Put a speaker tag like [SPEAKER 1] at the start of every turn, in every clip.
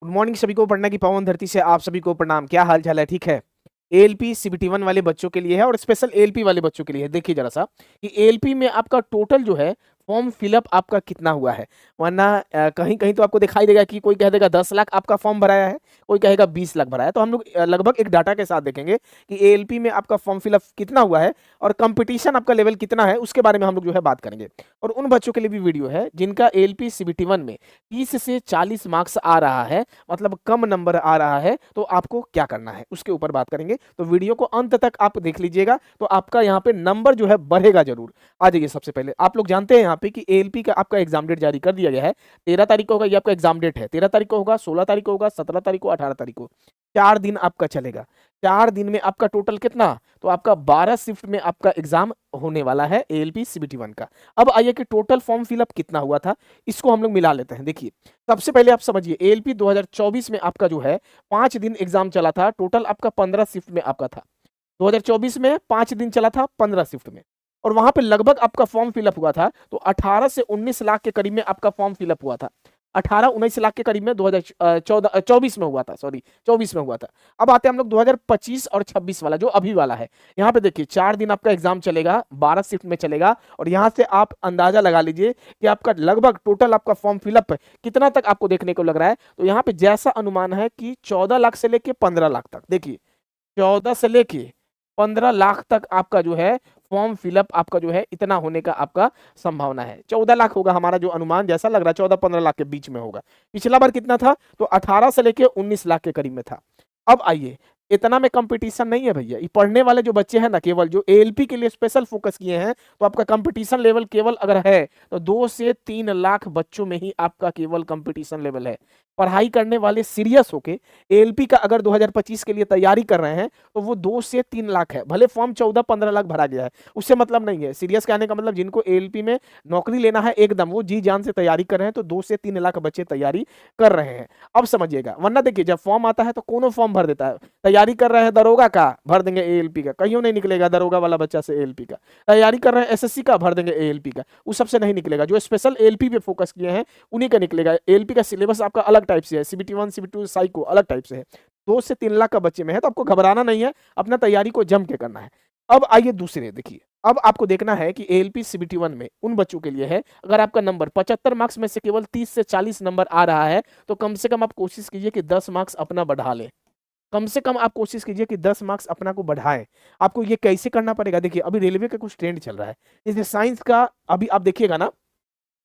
[SPEAKER 1] Good morning सभी को, पढ़ना की पावन धरती से आप सभी को प्रणाम। क्या हाल चाल है? ठीक है। एएलपी सीबीटी 1 वाले बच्चों के लिए है और स्पेशल एएलपी वाले बच्चों के लिए है। देखिए जरा सा कि एएलपी में आपका टोटल जो है फॉर्म फिलअप आपका कितना हुआ है। वरना कहीं कहीं तो आपको दिखाई देगा कि कोई कह देगा 10 लाख आपका फॉर्म भराया है, कोई कहेगा 20 लाख भराया है। तो हम लोग लगभग एक डाटा के साथ देखेंगे कि एएलपी में आपका फॉर्म फिलअप कितना हुआ है और कंपटीशन आपका लेवल कितना है, उसके बारे में हम लोग जो है बात करेंगे। और उन बच्चों के लिए भी वीडियो है जिनका एएलपी सीबीटी 1 में 30 से 40 मार्क्स आ रहा है, मतलब कम नंबर आ रहा है, तो आपको क्या करना है उसके ऊपर बात करेंगे। तो वीडियो को अंत तक आप देख लीजिएगा तो आपका यहाँ पे नंबर जो है बढ़ेगा जरूर। आ जाइए, सबसे पहले आप लोग जानते हैं यहाँ पे कि एएलपी का आपका एग्जाम डेट जारी कर दिया गया है। 13 तारीख को होगा, ये आपका एग्जाम डेट है। 13 तारीख को होगा, 16 तारीख को होगा, 17 तारीख को, 18 तारीख को। 4 दिन आपका चलेगा। 4 दिन में आपका टोटल कितना, तो आपका 12 शिफ्ट में आपका एग्जाम होने वाला है एएलपी सीबीटी 1 का। अब आइए कि टोटल फॉर्म फिलअप कितना हुआ था, इसको हम लोग मिला लेते हैं। देखिए सबसे पहले आप समझिए, एएलपी 2024 में आपका जो है 5 दिन एग्जाम चला था। टोटल आपका 15 शिफ्ट में आपका था। 2024 में 5 दिन चला था 15 शिफ्ट में, और वहां पे लगभग आपका फॉर्म फिलअप हुआ था तो 18 से 19 लाख के करीब में आपका फॉर्म फिलअप हुआ था। 18-19 लाख के करीब में 2024 में हुआ था, सॉरी 24 में हुआ था। अब आते हैं हम लोग 2025 और 26 वाला, जो अभी वाला है। यहाँ पे देखिए 4 दिन आपका एग्जाम चलेगा, 12 शिफ्ट में चलेगा, और यहाँ से आप अंदाजा लगा लीजिए कि आपका लगभग टोटल आपका फॉर्म फिलअप कितना तक आपको देखने को लग रहा है। तो यहाँ पे जैसा अनुमान है कि 14 लाख से लेके 15 लाख तक, देखिए 14 से लेके 15 लाख तक आपका जो है फॉर्म फिलअप आपका जो है इतना होने का आपका संभावना है। 14 लाख होगा हमारा जो अनुमान, जैसा लग रहा है 14-15 लाख के बीच में होगा। पिछला बार कितना था, तो 18 से लेके 19 लाख के करीब में था। अब आइए, इतना में कंपटीशन नहीं है भैया। ये पढ़ने वाले जो बच्चे हैं ना, केवल जो एएलपी के लिए स्पेशल फोकस किए हैं, तो आपका कंपटीशन लेवल केवल अगर है तो 2 से 3 लाख बच्चों में ही आपका केवल कंपटीशन लेवल है। पढ़ाई करने वाले सीरियस होके एएलपी का अगर 2025 के लिए तैयारी कर रहे हैं तो वो 2 से 3 लाख है। भले फॉर्म 14-15 लाख भरा गया है, उससे मतलब नहीं है। सीरियस कहने का मतलब जिनको एएलपी में नौकरी लेना है, एकदम वो जी जान से तैयारी कर रहे हैं, तो 2 से 3 लाख बच्चे तैयारी कर रहे हैं। अब समझिएगा, वरना देखिए जब फॉर्म आता है तो कोनो फॉर्म भर देता है। तैयारी कर रहे हैं दरोगा का, भर देंगे एएलपी का, कहीं नहीं निकलेगा दरोगा वाला बच्चा से एएलपी का। तैयारी कर रहे हैं एसएससी का, भर देंगे एएलपी का, उस सबसे नहीं निकलेगा। जो स्पेशल एएलपी पे फोकस किए हैं उन्हीं का निकलेगा। एएलपी का सिलेबस आपका अलग टाइप से है, सीबीटी 1 सीबीटी 2 साइको अलग टाइप से है। 2 से 3 लाख का बच्चे में है, तो आपको घबराना नहीं है, अपना तैयारी को जम के करना है। अब आइए दूसरे देखिए, अब आपको देखना है कि एएलपी सीबीटी 1 में उन बच्चों के लिए है, अगर आपका नंबर 75 मार्क्स में से केवल 30 से 40 नंबर आ रहा है तो कम से कम आप कोशिश कीजिए कि 10 मार्क्स अपना बढ़ा लें। कम से कम आप कोशिश कीजिए कि 10 मार्क्स अपना को बढ़ाएं। आपको ये कैसे करना पड़ेगा, देखिए अभी रेलवे का कुछ ट्रेंड चल रहा है। जैसे साइंस का अभी आप देखिएगा ना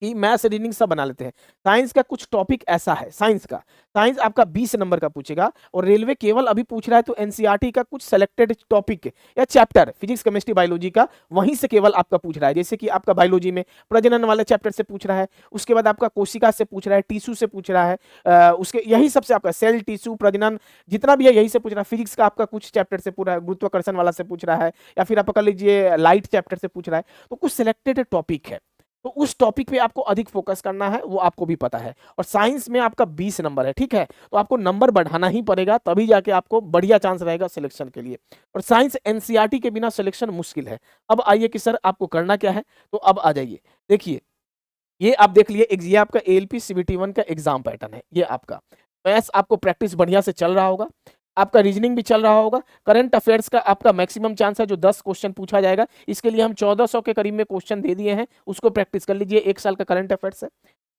[SPEAKER 1] कि मैथ्स रीडिंग सब बना लेते हैं। साइंस का कुछ टॉपिक ऐसा है, साइंस आपका 20 नंबर का पूछेगा, और रेलवे केवल अभी पूछ रहा है तो एनसीईआरटी का कुछ सेलेक्टेड टॉपिक या चैप्टर, फिजिक्स केमिस्ट्री बायोलॉजी का, वहीं से केवल आपका पूछ रहा है। जैसे कि आपका बायोलॉजी में प्रजनन वाले चैप्टर से पूछ रहा है, उसके बाद आपका कोशिका से पूछ रहा है, टिश्यू से पूछ रहा है, उसके यही सबसे आपका सेल टिश्यू प्रजनन जितना भी है यही से पूछ रहा है। फिजिक्स का आपका कुछ चैप्टर से पूरा गुरुत्वाकर्षण वाला से पूछ रहा है, या फिर आप पकड़ लीजिए लाइट चैप्टर से पूछ रहा है। तो कुछ सिलेक्टेड टॉपिक है, तो उस टॉपिक पे आपको अधिक फोकस करना है, वो आपको भी पता है। और साइंस में आपका 20 नंबर है, ठीक है, तो आपको नंबर बढ़ाना ही पड़ेगा, तभी जाके आपको बढ़िया चांस रहेगा सिलेक्शन के लिए। और साइंस एनसीईआरटी के बिना सिलेक्शन मुश्किल है। अब आइए कि सर आपको करना क्या है, तो अब आ जाइए देखिए, ये आप देख लिए, ये आपका एएलपी सीबीटी 1 का एग्जाम पैटर्न है। ये आपका मैथ्स आपको प्रैक्टिस बढ़िया से चल रहा होगा, आपका रीजनिंग भी चल रहा होगा। करंट अफेयर्स का आपका मैक्सिमम चांस है जो 10 क्वेश्चन पूछा जाएगा, इसके लिए हम 1400 के करीब में क्वेश्चन दे दिए हैं, उसको प्रैक्टिस कर लीजिए। 1 साल का करंट अफेयर्स है।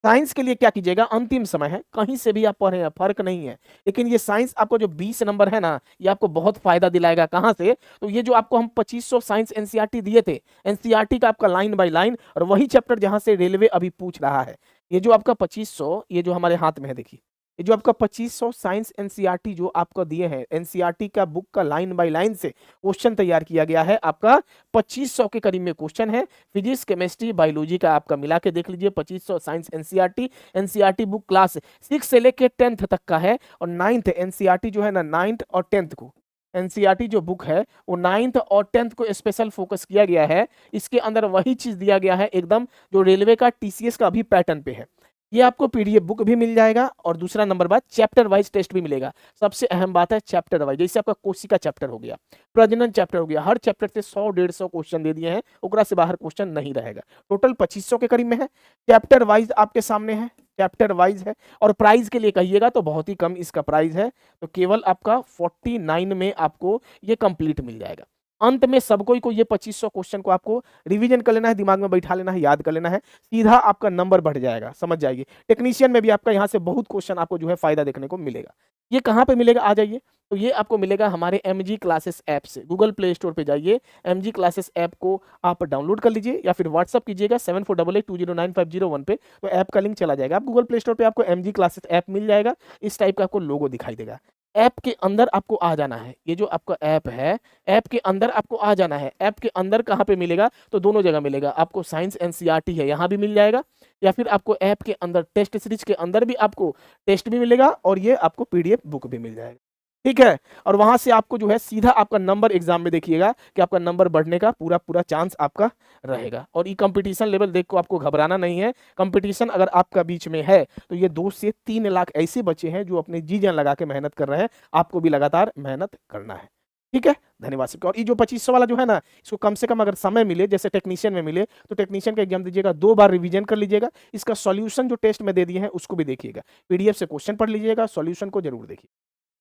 [SPEAKER 1] साइंस के लिए क्या कीजिएगा, अंतिम समय है, कहीं से भी आप पढ़े, फर्क नहीं है, लेकिन ये साइंस आपको जो 20 नंबर है ना, ये आपको बहुत फायदा दिलाएगा। कहां से, तो ये जो आपको हम 2500 साइंस एनसीईआरटी दिए थे, एनसीईआरटी का आपका लाइन बाय लाइन, और वही चैप्टर जहां से रेलवे अभी पूछ रहा है। ये जो आपका 2500, ये जो हमारे हाथ में है देखिए, ये जो आपका 2500 साइंस एनसीईआरटी जो आपको दिए हैं, एनसीईआरटी का बुक का लाइन बाय लाइन से क्वेश्चन तैयार किया गया है। आपका 2500 के करीब में क्वेश्चन है। फिजिक्स केमिस्ट्री बायोलॉजी का आपका मिला के देख लीजिए 2500 साइंस एनसीईआरटी बुक क्लास 6 से लेके 10th तक का है। और 9th एनसीईआरटी जो है ना, 9th और 10th को एनसीईआरटी जो बुक है वो 9th और 10th को स्पेशल फोकस किया गया है। इसके अंदर वही चीज दिया गया है एकदम, जो रेलवे का टीसीएस का अभी पैटर्न पे है। ये आपको पीडीएफ बुक भी मिल जाएगा, और दूसरा नंबर बात चैप्टर वाइज टेस्ट भी मिलेगा। सबसे अहम बात है चैप्टर वाइज, जैसे आपका कोशिका चैप्टर हो गया, प्रजनन चैप्टर हो गया, हर चैप्टर से 100-150 क्वेश्चन दे दिए हैं, ओकरा से बाहर क्वेश्चन नहीं रहेगा। टोटल 2500 के करीब में है, चैप्टर वाइज आपके सामने है। चैप्टर वाइज है। और प्राइस के लिए कहिएगा तो बहुत ही कम इसका प्राइस है, तो केवल आपका 49 में आपको ये कंप्लीट मिल जाएगा। अंत में सब कोई को ये 2500 क्वेश्चन को आपको रिवीजन कर लेना है, दिमाग में बैठा लेना है, याद कर लेना है, सीधा आपका नंबर बढ़ जाएगा, समझ जाइए। टेक्नीशियन में भी आपका यहाँ से बहुत क्वेश्चन आपको जो है फायदा देखने को मिलेगा। ये कहाँ पे मिलेगा, आ जाइए। तो ये आपको मिलेगा हमारे MG क्लासेस ऐप से। गूगल प्ले स्टोर पे जाइए, MG क्लासेस ऐप को आप डाउनलोड कर लीजिए या फिर व्हाट्सअप कीजिएगा 7488209501 पे, तो ऐप का लिंक चला जाएगा। आप गूगल प्ले स्टोर पे आपको MG क्लासेस ऐप मिल जाएगा, इस टाइप का आपको लोगो दिखाई देगा। ऐप के अंदर आपको आ जाना है, ये जो आपका ऐप है, ऐप के अंदर आपको आ जाना है। ऐप के अंदर कहाँ पे मिलेगा, तो दोनों जगह मिलेगा आपको। साइंस NCERT है, यहाँ भी मिल जाएगा, या फिर आपको ऐप के अंदर टेस्ट सीरीज के अंदर भी आपको टेस्ट भी मिलेगा और ये आपको PDF बुक भी मिल जाएगा, ठीक है। और वहां से आपको जो है सीधा आपका नंबर एग्जाम में देखिएगा कि आपका नंबर बढ़ने का पूरा पूरा चांस आपका रहेगा। और ये कंपटीशन लेवल देख को आपको घबराना नहीं है। कंपटीशन अगर आपका बीच में है तो ये 2 से 3 लाख ऐसे बच्चे हैं जो अपने जी जान लगा के मेहनत कर रहे हैं, आपको भी लगातार मेहनत करना है, ठीक है। धन्यवाद सबका। और ये जो 2500 वाला जो है ना, इसको कम से कम अगर समय मिले, जैसे टेक्नीशियन में मिले, तो टेक्नीशियन का एग्जाम दीजिएगा, 2 बार रिवीजन कर लीजिएगा, इसका सॉल्यूशन जो टेस्ट में दे दिए हैं उसको भी देखिएगा, PDF से क्वेश्चन पढ़ लीजिएगा, सॉल्यूशन को जरूर देखिए।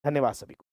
[SPEAKER 1] धन्यवाद सभी को।